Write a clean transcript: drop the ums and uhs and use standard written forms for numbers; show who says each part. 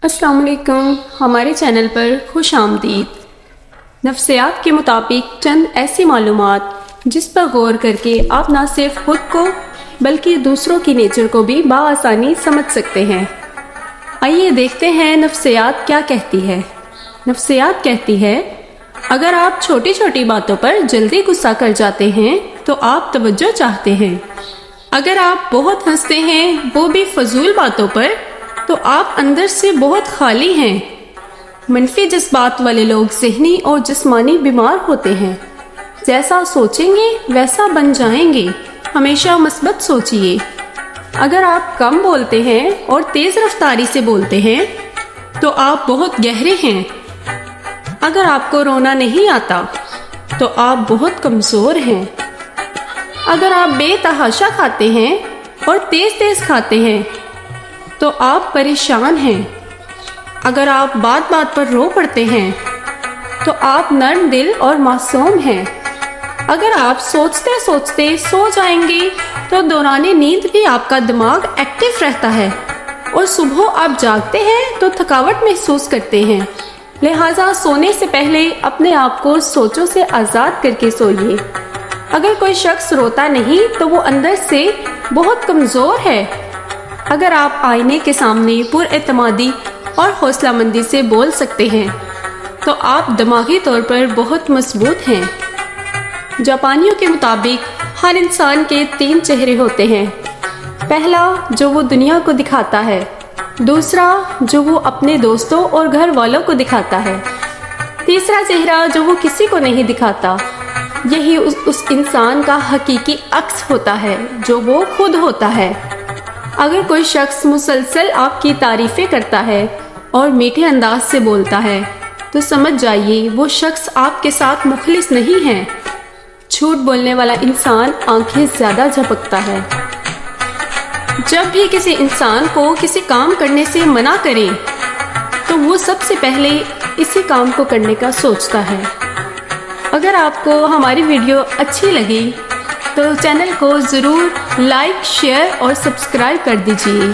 Speaker 1: अस्सलाम वालेकुम। हमारे चैनल पर खुश आमदीद। नफ्सियात के मुताबिक चंद ऐसी मालूमात जिस पर गौर करके आप ना सिर्फ खुद को बल्कि दूसरों की नेचर को भी बआसानी समझ सकते हैं। आइए देखते हैं नफ्सियात क्या कहती है। नफ्सियात कहती है, अगर आप छोटी छोटी बातों पर जल्दी गुस्सा कर जाते हैं तो आप तवज्जो चाहते हैं। अगर आप बहुत हंसते हैं, वो भी फजूल बातों पर, तो आप अंदर से बहुत खाली हैं। मनफी जज्बात वाले लोग ज़हनी और जिस्मानी बीमार होते हैं। जैसा सोचेंगे वैसा बन जाएंगे। हमेशा मस्बत सोचिए। अगर आप कम बोलते हैं और तेज़ रफ्तारी से बोलते हैं तो आप बहुत गहरे हैं। अगर आपको रोना नहीं आता तो आप बहुत कमज़ोर हैं। अगर आप बेतहाशा खाते हैं और तेज़ तेज़ खाते हैं तो आप परेशान हैं। अगर आप बात बात पर रो पड़ते हैं तो आप नर्म दिल और मासूम हैं। अगर आप सोचते सोचते सो जाएंगे तो दौरान नींद भी आपका दिमाग एक्टिव रहता है और सुबह आप जागते हैं तो थकावट महसूस करते हैं। लिहाजा सोने से पहले अपने आप को सोचों से आज़ाद करके सोइए। अगर कोई शख्स रोता नहीं तो वो अंदर से बहुत कमज़ोर है। अगर आप आईने के सामने पुरएतमादी और हौसलामंदी से बोल सकते हैं तो आप दिमागी तौर पर बहुत मजबूत हैं। जापानियों के मुताबिक हर इंसान के 3 चेहरे होते हैं। पहला जो वो दुनिया को दिखाता है, दूसरा जो वो अपने दोस्तों और घर वालों को दिखाता है, तीसरा चेहरा जो वो किसी को नहीं दिखाता। यही उस इंसान का हकीकी अक्स होता है जो वो खुद होता है। अगर कोई शख्स मुसलसल आपकी तारीफ़ें करता है और मीठे अंदाज से बोलता है तो समझ जाइए वो शख्स आपके साथ मुखलिस नहीं है। झूठ बोलने वाला इंसान आंखें ज़्यादा झपकता है। जब भी किसी इंसान को किसी काम करने से मना करें तो वो सबसे पहले इसी काम को करने का सोचता है। अगर आपको हमारी वीडियो अच्छी लगी तो चैनल को ज़रूर लाइक, शेयर और सब्सक्राइब कर दीजिए।